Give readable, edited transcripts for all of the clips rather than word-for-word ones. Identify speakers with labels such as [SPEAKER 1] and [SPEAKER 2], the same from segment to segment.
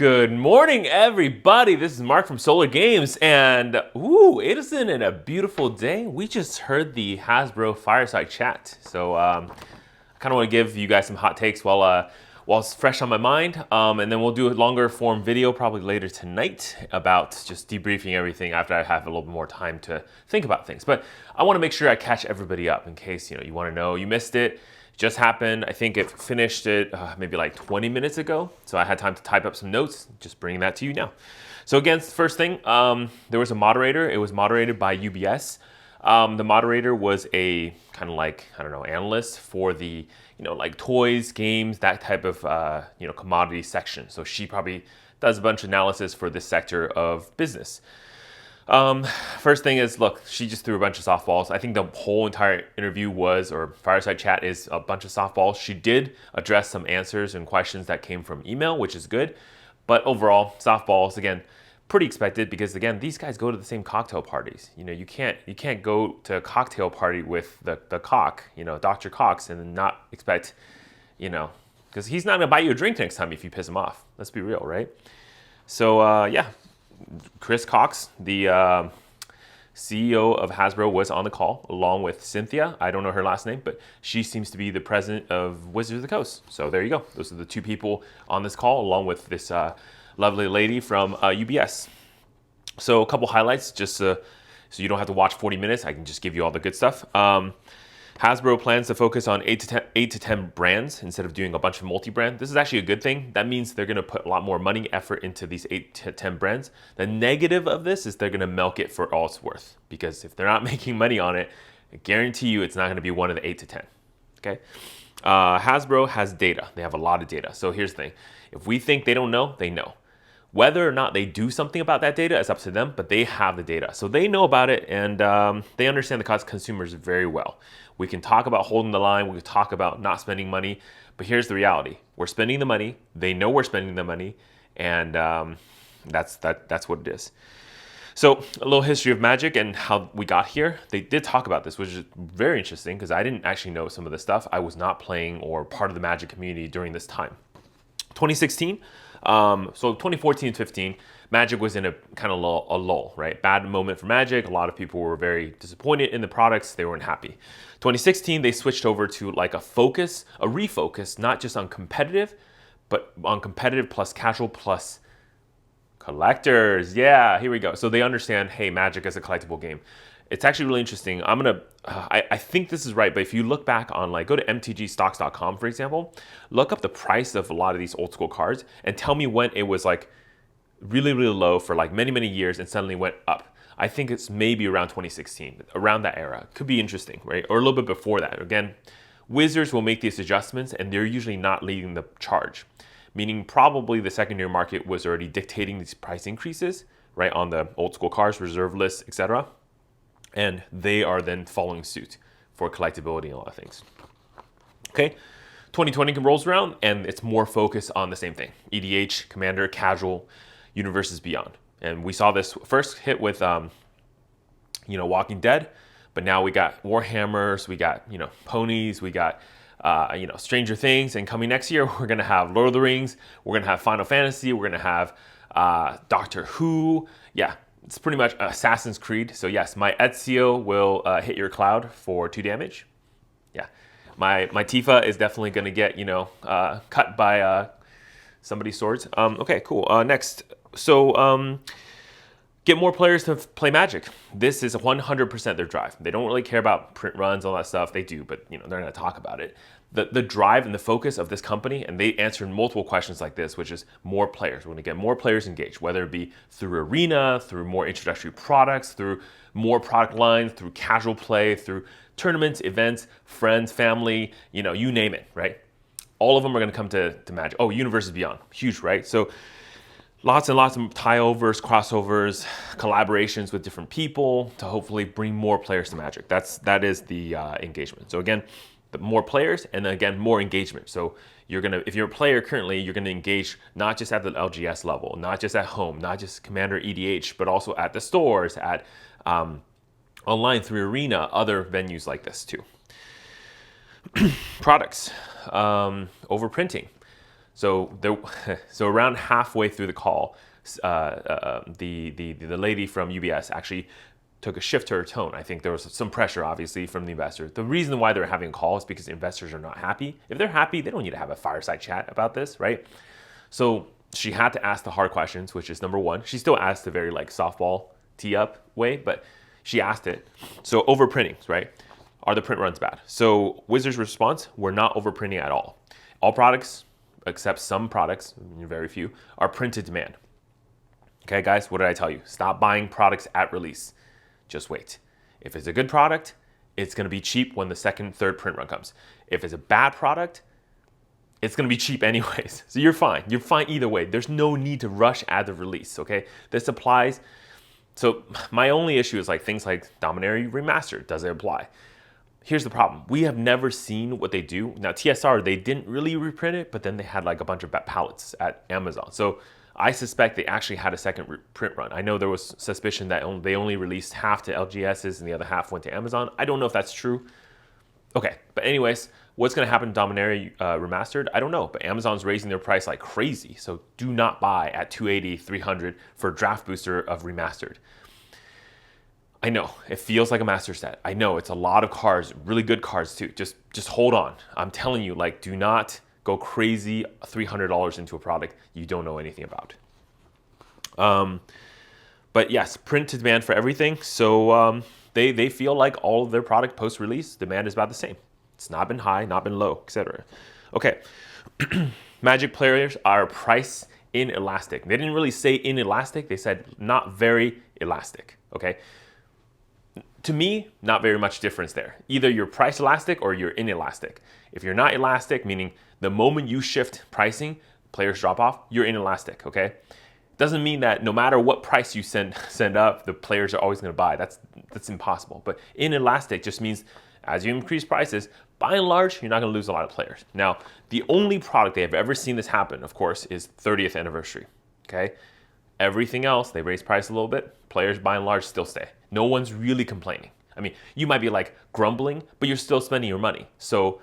[SPEAKER 1] Good morning, everybody. This is Mark from Solar Games, and it isn't a beautiful day. We just heard the Hasbro fireside chat, so I kind of want to give you guys some hot takes while it's fresh on my mind, and then we'll do a longer form video probably later tonight about just debriefing everything after I have a little bit more time to think about things. But I want to make sure I catch everybody up in case you want to know you missed it. Just happened. I think it finished it maybe like 20 minutes ago. So I had time to type up some notes, just bringing that to you now. So again, first thing, there was a moderator. It was moderated by UBS. The moderator was a kind of like, I don't know, analyst for the, like toys, games, that type of, commodity section. So she probably does a bunch of analysis for this sector of business. First thing is, look, she just threw a bunch of softballs. I think the whole entire interview or fireside chat is a bunch of softballs. She did address some answers and questions that came from email, which is good. But overall, softballs, again, pretty expected because, again, these guys go to the same cocktail parties. You can't go to a cocktail party with the cock, Dr. Cox, and not expect, because he's not going to buy you a drink next time if you piss him off. Let's be real, right? So, yeah. Chris Cox, the CEO of Hasbro, was on the call along with Cynthia. I don't know her last name, but she seems to be the president of Wizards of the Coast. So there you go. Those are the two people on this call, along with this lovely lady from UBS. So a couple highlights, just so you don't have to watch 40 minutes. I can just give you all the good stuff. Hasbro plans to focus on 8 to 10 brands instead of doing a bunch of multi-brand. This is actually a good thing. That means they're going to put a lot more money, effort into these 8 to 10 brands. The negative of this is they're going to milk it for all it's worth, because if they're not making money on it, I guarantee you it's not going to be one of the 8 to 10. Okay. Hasbro has data. They have a lot of data. So here's the thing. If we think they don't know, they know. Whether or not they do something about that data is up to them, but they have the data. So they know about it, and they understand the consumers very well. We can talk about holding the line. We can talk about not spending money. But here's the reality. We're spending the money. They know we're spending the money. And that's what it is. So a little history of Magic and how we got here. They did talk about this, which is very interesting because I didn't actually know some of this stuff. I was not playing or part of the Magic community during this time. 2016. So 2014 and 15, Magic was in a kind of a lull, right? Bad moment for Magic. A lot of people were very disappointed in the products. They weren't happy. 2016, they switched over to like a refocus, not just on competitive, but on competitive plus casual plus collectors. Yeah, here we go. So they understand, hey, Magic is a collectible game. It's actually really interesting. I think this is right, but if you look back on, go to mtgstocks.com, for example, look up the price of a lot of these old school cards and tell me when it was really, really low for many, many years and suddenly went up. I think it's maybe around 2016, around that era. Could be interesting, right? Or a little bit before that. Again, Wizards will make these adjustments and they're usually not leading the charge, meaning probably the secondary market was already dictating these price increases, right, on the old school cards, reserve lists, etc. And they are then following suit for collectability and all that things. Okay, 2020 rolls around and it's more focused on the same thing. EDH, Commander, Casual, Universes Beyond. And we saw this first hit with, Walking Dead, but now we got Warhammers, we got, ponies, we got, Stranger Things, and coming next year, we're going to have Lord of the Rings, we're going to have Final Fantasy, we're going to have Doctor Who. Yeah, it's pretty much Assassin's Creed. So yes, my Ezio will hit your cloud for 2 damage. Yeah, my Tifa is definitely going to get, cut by somebody's swords. Okay, cool. Next. So get more players to play Magic. This is 100% their drive. They don't really care about print runs, all that stuff. They do, but they're going to talk about it. The drive and the focus of this company, and they answered multiple questions like this, which is more players. We're going to get more players engaged, whether it be through Arena, through more introductory products, through more product lines, through casual play, through tournaments, events, friends, family, you name it, right? All of them are going to come to Magic. Oh, Universes Beyond, huge, right? So lots and lots of tie-overs, crossovers, collaborations with different people to hopefully bring more players to Magic. That is the engagement. So again, the more players and then again, more engagement. So if you're a player currently, you're gonna engage not just at the LGS level, not just at home, not just Commander EDH, but also at the stores, at online through Arena, other venues like this too. Products, overprinting. So there, so around halfway through the call, the lady from UBS actually took a shift to her tone. I think there was some pressure, obviously, from the investors. The reason why they're having a call is because investors are not happy. If they're happy, they don't need to have a fireside chat about this, right? So she had to ask the hard questions, which is number one. She still asked the very like softball tee up way, but she asked it. So overprinting, right? Are the print runs bad? So Wizards' response, we're not overprinting at all. All products, except some products, very few, are printed demand. Okay, guys, what did I tell you? Stop buying products at release. Just wait. If it's a good product, it's going to be cheap when the second, third print run comes. If it's a bad product, it's going to be cheap anyways. So you're fine. You're fine either way. There's no need to rush at the release, okay? This applies. So my only issue is like things like Dominaria Remastered. Does it apply? Here's the problem. We have never seen what they do. Now, TSR, they didn't really reprint it, but then they had like a bunch of pallets at Amazon. So I suspect they actually had a second print run. I know there was suspicion that they only released half to LGSs and the other half went to Amazon. I don't know if that's true. Okay, but anyways, what's going to happen to Dominaria Remastered? I don't know, but Amazon's raising their price like crazy. So do not buy at $280, $300 for a draft booster of Remastered. I know, it feels like a master set. I know, it's a lot of cards, really good cards too. Just hold on. I'm telling you, like, do not go crazy $300 into a product you don't know anything about. But yes, print to demand for everything. So they feel like all of their product post-release demand is about the same. It's not been high, not been low, etc. Okay, Magic players are price inelastic. They didn't really say inelastic. They said not very elastic. Okay. To me, not very much difference there. Either you're price elastic or you're inelastic. If you're not elastic, meaning the moment you shift pricing, players drop off, you're inelastic, okay? Doesn't mean that no matter what price you send up, the players are always gonna buy. That's impossible. But inelastic just means as you increase prices, by and large, you're not gonna lose a lot of players. Now, the only product they have ever seen this happen, of course, is 30th anniversary, okay? Everything else, they raise price a little bit, players by and large still stay. No one's really complaining. I mean, you might be like grumbling, but you're still spending your money. So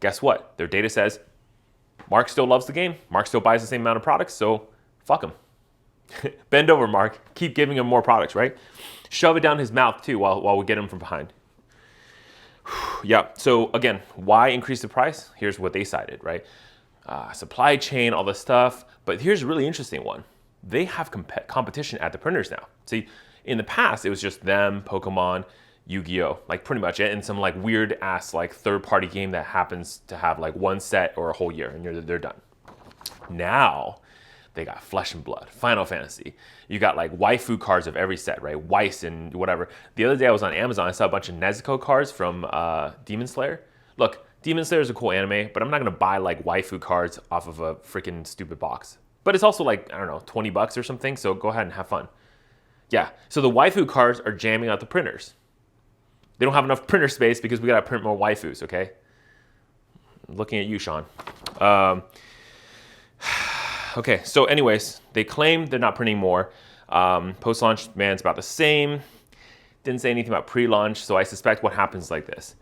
[SPEAKER 1] guess what? Their data says Mark still loves the game. Mark still buys the same amount of products, so fuck him. Bend over, Mark. Keep giving him more products, right? Shove it down his mouth too while we get him from behind. Yeah, so again, why increase the price? Here's what they cited, right? Supply chain, all this stuff. But here's a really interesting one. They have competition at the printers now. See, in the past, it was just them, Pokemon, Yu-Gi-Oh, like pretty much it, and some like weird ass like third-party game that happens to have like one set or a whole year, and they're done. Now, they got Flesh and Blood, Final Fantasy. You got like waifu cards of every set, right? Weiss and whatever. The other day I was on Amazon, I saw a bunch of Nezuko cards from Demon Slayer. Look, Demon Slayer is a cool anime, but I'm not gonna buy like waifu cards off of a freaking stupid box. But it's also like, I don't know, $20 or something, so go ahead and have fun. Yeah, so the waifu cards are jamming out the printers. They don't have enough printer space because we gotta print more waifus, okay? I'm looking at you, Sean. Okay, so anyways, they claim they're not printing more. Post-launch demand's about the same. Didn't say anything about pre-launch, so I suspect what happens like this.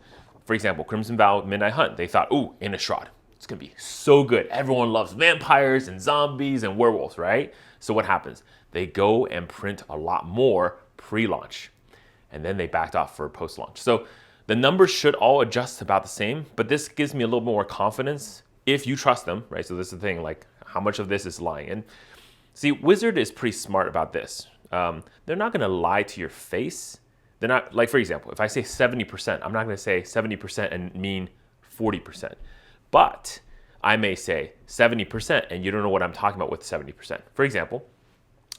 [SPEAKER 1] For example, Crimson Vow Midnight Hunt, they thought, ooh, Innistrad. It's gonna be so good. Everyone loves vampires and zombies and werewolves, right? So what happens? They go and print a lot more pre-launch, and then they backed off for post-launch. So the numbers should all adjust about the same, but this gives me a little more confidence if you trust them, right? So this is the thing, like how much of this is lying. And see, Wizard is pretty smart about this. They're not gonna lie to your face. They're not, like for example, if I say 70%, I'm not gonna say 70% and mean 40%. But I may say 70% and you don't know what I'm talking about with 70%. For example,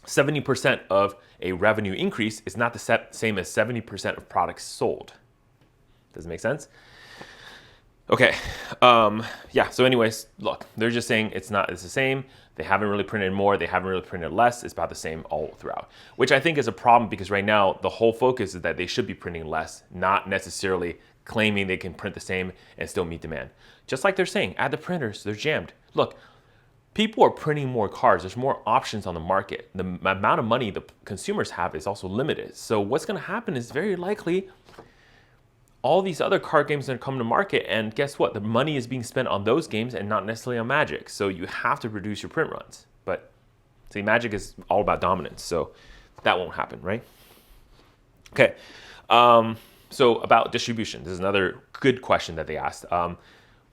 [SPEAKER 1] 70% of a revenue increase is not the same as 70% of products sold. Does it make sense? Okay, yeah, so anyways, look, they're just saying it's the same. They haven't really printed more, they haven't really printed less. It's about the same all throughout, which I think is a problem because right now the whole focus is that they should be printing less, not necessarily claiming they can print the same and still meet demand. Just like they're saying, at the printers, they're jammed. Look, people are printing more cards. There's more options on the market. The amount of money the consumers have is also limited. So what's going to happen is very likely all these other card games that come to market, and guess what? The money is being spent on those games and not necessarily on Magic. So you have to reduce your print runs. But see, Magic is all about dominance, so that won't happen, right? Okay. So about distribution, this is another good question that they asked.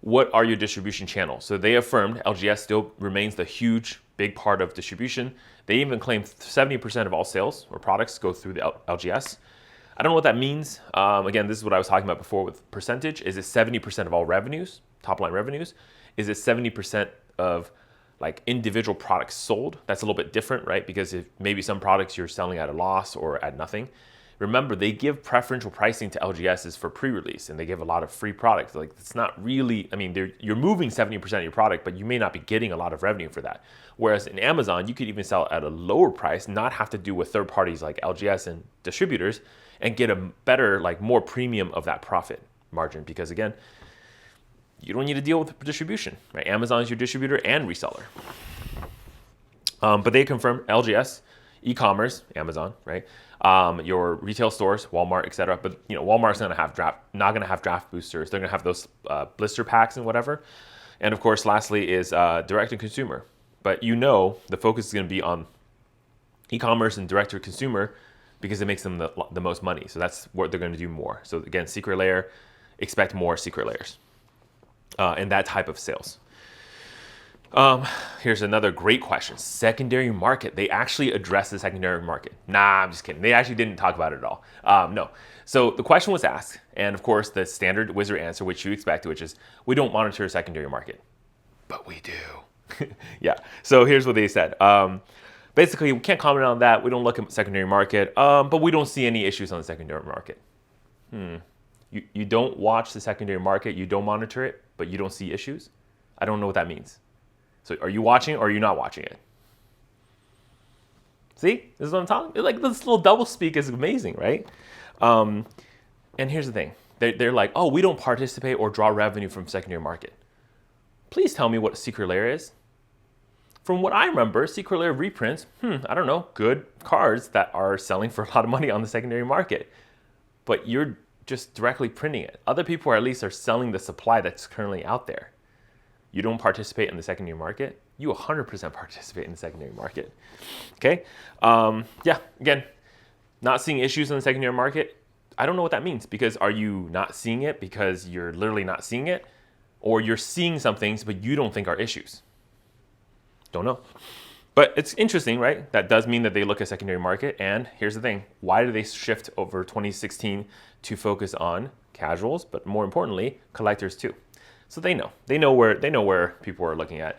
[SPEAKER 1] What are your distribution channels? So they affirmed LGS still remains the huge, big part of distribution. They even claim 70% of all sales or products go through the LGS. I don't know what that means. Again, this is what I was talking about before with percentage. Is it 70% of all revenues, top line revenues? Is it 70% of like individual products sold? That's a little bit different, right? Because if maybe some products you're selling at a loss or at nothing. Remember, they give preferential pricing to LGSs for pre-release, and they give a lot of free products. Like, it's not really, I mean, you're moving 70% of your product, but you may not be getting a lot of revenue for that. Whereas in Amazon, you could even sell at a lower price, not have to do with third parties like LGS and distributors, and get a better, like more premium of that profit margin. Because again, you don't need to deal with distribution, right? Amazon is your distributor and reseller. But they confirm LGS, e-commerce, Amazon, right? Your retail stores, Walmart, etc. But Walmart's not gonna have draft boosters. They're gonna have those blister packs and whatever. And of course, lastly is direct to consumer. But the focus is gonna be on e-commerce and direct to consumer because it makes them the most money. So that's what they're gonna do more. So again, secret layer, expect more secret layers and that type of sales. Here's another great question. Secondary market. They actually address the secondary market. Nah, I'm just kidding. They actually didn't talk about it at all. No. So the question was asked, and of course the standard Wizard answer, which you expect, which is, we don't monitor a secondary market. But we do. Yeah. So here's what they said. Basically, we can't comment on that. We don't look at secondary market, but we don't see any issues on the secondary market. You don't watch the secondary market, you don't monitor it, but you don't see issues? I don't know what that means. So are you watching or are you not watching it? See, this is what I'm talking. Like, this little double speak is amazing, right? And here's the thing. They're like, oh, we don't participate or draw revenue from secondary market. Please tell me what a secret layer is. From what I remember, secret layer reprints, I don't know, good cards that are selling for a lot of money on the secondary market. But you're just directly printing it. Other people at least are selling the supply that's currently out there. You don't participate in the secondary market, you 100% participate in the secondary market. Okay? Yeah, again, not seeing issues in the secondary market. I don't know what that means, because are you not seeing it because you're literally not seeing it? Or you're seeing some things but you don't think are issues? Don't know. But it's interesting, right? That does mean that they look at secondary market. And here's the thing. Why do they shift over 2016 to focus on casuals, but more importantly, collectors too? So they know where people are looking at.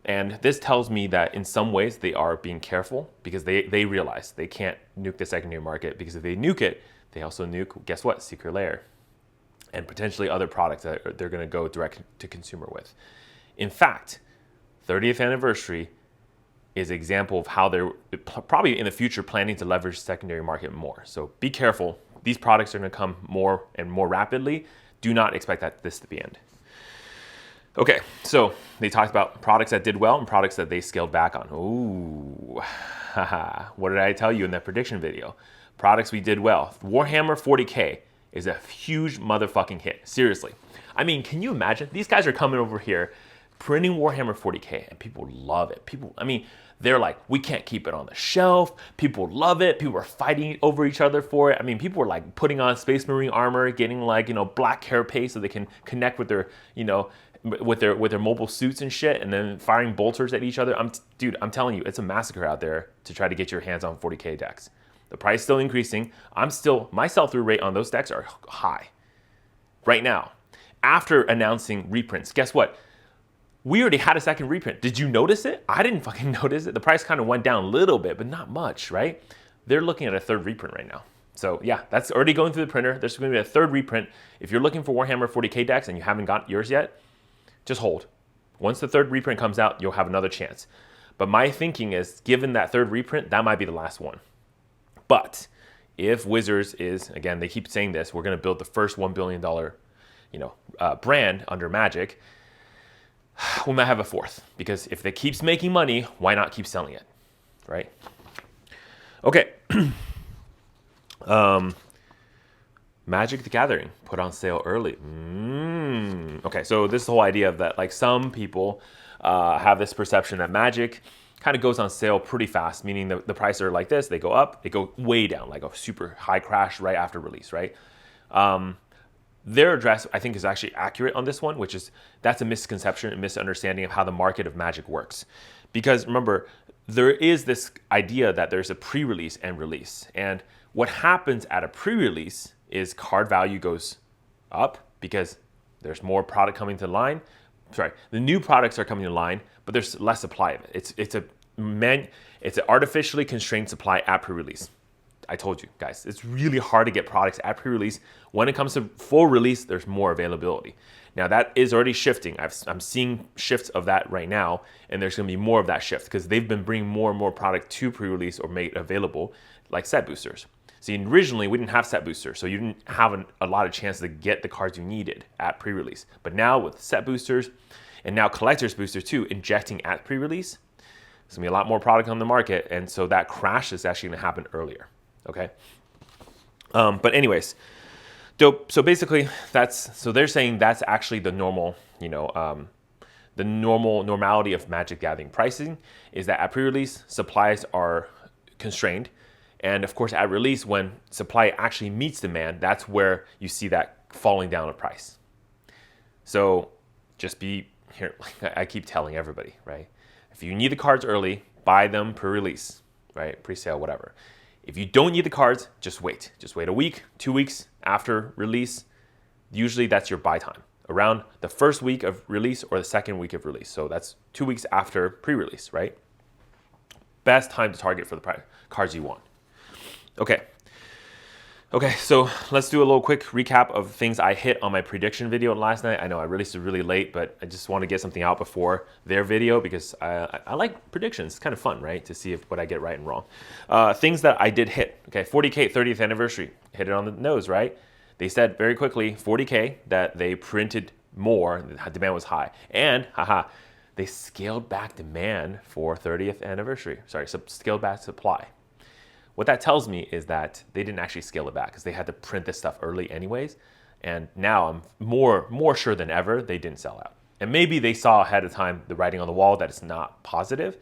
[SPEAKER 1] And this tells me that in some ways they are being careful, because they realize they can't nuke the secondary market, because if they nuke it, they also nuke, guess what, secret layer, and potentially other products that they're going to go direct to consumer with. In fact, 30th anniversary is an example of how they're probably in the future planning to leverage secondary market more. So be careful. These products are going to come more and more rapidly. Do not expect this to be end. Okay, so they talked about products that did well and products that they scaled back on. Ooh, what did I tell you in that prediction video? Products we did well. Warhammer 40K is a huge motherfucking hit. Seriously. I mean, can you imagine? These guys are coming over here printing Warhammer 40K, and people love it. They're like, we can't keep it on the shelf. People love it. People are fighting over each other for it. I mean, people are like putting on Space Marine armor, getting like, black carapace so they can connect with their, with their mobile suits and shit, and then firing bolters at each other. I'm telling you, it's a massacre out there to try to get your hands on 40K decks. The price is still increasing. My sell-through rate on those decks are high right now. After announcing reprints, guess what? We already had a second reprint. Did you notice it? I didn't fucking notice it. The price kind of went down a little bit, but not much, right? They're looking at a third reprint right now. So yeah, that's already going through the printer. There's going to be a third reprint. If you're looking for Warhammer 40K decks and you haven't got yours yet, just hold. Once the third reprint comes out, you'll have another chance. But my thinking is, given that third reprint, that might be the last one. But if Wizards is, again, they keep saying this, we're going to build the first $1 billion, brand under Magic, we might have a fourth, because if it keeps making money, why not keep selling it, right? Okay. Magic the Gathering put on sale early. Okay, so this is the whole idea of that, like some people have this perception that Magic kind of goes on sale pretty fast, meaning the prices are like this, they go up, they go way down, like a super high crash right after release, right? Their address, I think, is actually accurate on this one, which is that's a misconception and misunderstanding of how the market of Magic works. Because remember, there is this idea that there's a pre-release and release. And what happens at a pre-release is card value goes up because there's more product coming to the line. Sorry, the new products are coming to line, but there's less supply of it. It's an artificially constrained supply at pre-release. I told you guys, it's really hard to get products at pre-release. When it comes to full release, there's more availability. Now that is already shifting. I'm seeing shifts of that right now, and there's going to be more of that shift because they've been bringing more and more product to pre-release or made available, like set boosters. See, originally we didn't have set boosters, so you didn't have a lot of chances to get the cards you needed at pre-release. But now with set boosters and now collector's boosters too, injecting at pre-release, there's going to be a lot more product on the market, and so that crash is actually going to happen earlier. Okay. But anyways, so basically so they're saying that's actually the normal, the normality of Magic Gathering pricing is that at pre-release supplies are constrained. And of course, at release, when supply actually meets demand, that's where you see that falling down of price. So just be here. Like I keep telling everybody, right? If you need the cards early, buy them pre-release, right? Pre-sale, whatever. If you don't need the cards, just wait. Just wait a week, 2 weeks after release. Usually that's your buy time, around the first week of release or the second week of release. So that's 2 weeks after pre-release, right? Best time to target for the cards you want. Okay, so let's do a little quick recap of things I hit on my prediction video last night. I know I released it really late, but I just want to get something out before their video because I like predictions. It's kind of fun, right? To see what I get right and wrong. Things that I did hit. Okay, 40K 30th anniversary. Hit it on the nose, right? They said very quickly, 40K, that they printed more, the demand was high. And, they scaled back demand for 30th anniversary. Sorry, scaled back supply. What that tells me is that they didn't actually scale it back because they had to print this stuff early anyways. And now I'm more sure than ever they didn't sell out. And maybe they saw ahead of time the writing on the wall that it's not positive.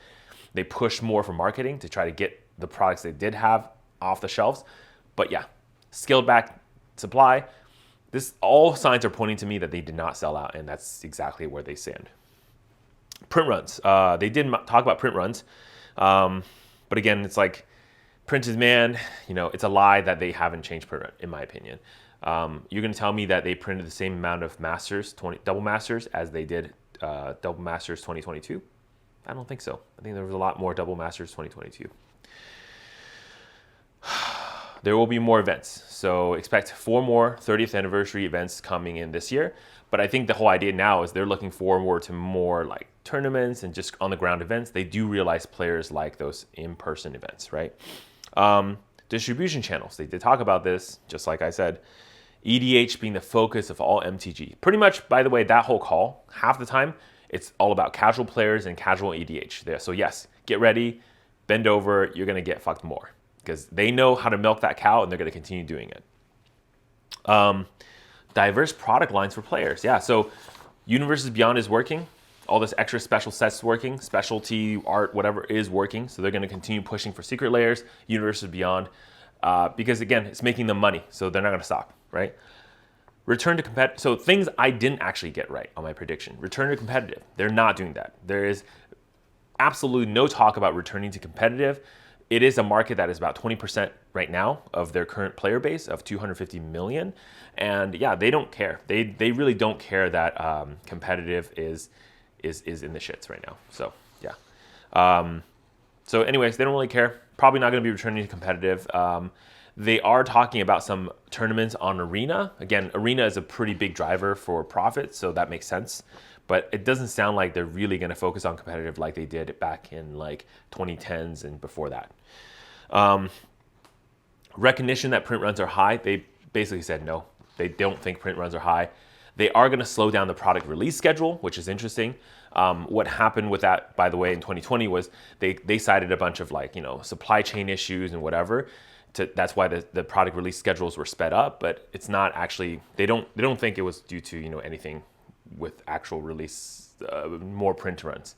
[SPEAKER 1] They pushed more for marketing to try to get the products they did have off the shelves. But yeah, scaled back supply. All signs are pointing to me that they did not sell out, and that's exactly where they stand. Print runs. They did talk about print runs. But again, it's like, print is man, it's a lie that they haven't changed print run, in my opinion. You're going to tell me that they printed the same amount of Masters, double Masters, as they did double Masters 2022? I don't think so. I think there was a lot more double Masters 2022. There will be more events. So expect 4 more 30th anniversary events coming in this year. But I think the whole idea now is they're looking forward to more like tournaments and just on the ground events. They do realize players like those in-person events, right? Distribution channels. They did talk about this, just like I said. EDH being the focus of all MTG. Pretty much, by the way, that whole call, half the time, it's all about casual players and casual EDH there. So yes, get ready, bend over, you're going to get fucked more. Because they know how to milk that cow and they're going to continue doing it. Diverse product lines for players. Yeah, so Universes Beyond is working. All this extra special sets is working. Specialty art, whatever, is working. So they're going to continue pushing for secret layers, Universes Beyond. Because again, it's making them money. So they're not going to stop, right? Return to competitive. So things I didn't actually get right on my prediction. Return to competitive. They're not doing that. There is absolutely no talk about returning to competitive. It is a market that is about 20% right now of their current player base of 250 million. And yeah, they don't care. They really don't care that competitive is in the shits right now. So yeah. So anyways, they don't really care. Probably not going to be returning to competitive. They are talking about some tournaments on Arena. Again, Arena is a pretty big driver for profit, so that makes sense. But it doesn't sound like they're really going to focus on competitive like they did back in like 2010s and before that. Recognition that print runs are high. They basically said no. They don't think print runs are high. They are going to slow down the product release schedule, which is interesting. What happened with that, by the way, in 2020 was they cited a bunch of supply chain issues and whatever. That's why the product release schedules were sped up, but it's not actually. They don't think it was due to anything with actual release, more print runs.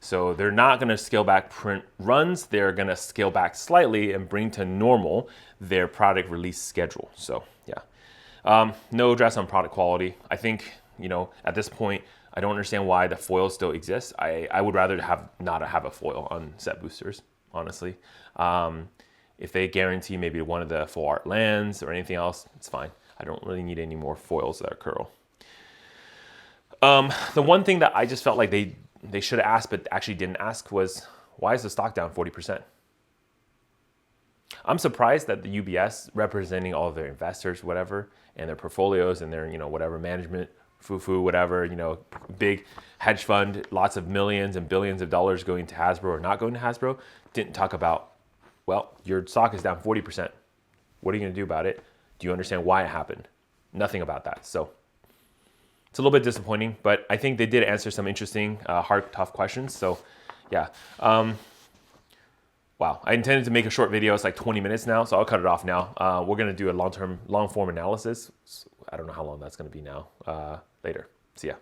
[SPEAKER 1] So they're not going to scale back print runs. They're going to scale back slightly and bring to normal their product release schedule. So yeah, no address on product quality. I think at this point, I don't understand why the foil still exists. I would rather not have a foil on set boosters, honestly. If they guarantee maybe one of the full art lands or anything else, it's fine. I don't really need any more foils that are curl. The one thing that I just felt like they should have asked but actually didn't ask was, why is the stock down 40%? I'm surprised that the UBS, representing all of their investors, whatever, and their portfolios and their whatever management, whatever, big hedge fund, lots of millions and billions of dollars going to Hasbro or not going to Hasbro, didn't talk about, well, your stock is down 40%. What are you going to do about it? Do you understand why it happened? Nothing about that. So it's a little bit disappointing, but I think they did answer some interesting, hard, tough questions. So yeah. Wow, I intended to make a short video. It's like 20 minutes now, so I'll cut it off now. We're going to do a long form analysis. I don't know how long that's going to be now. Later. See ya.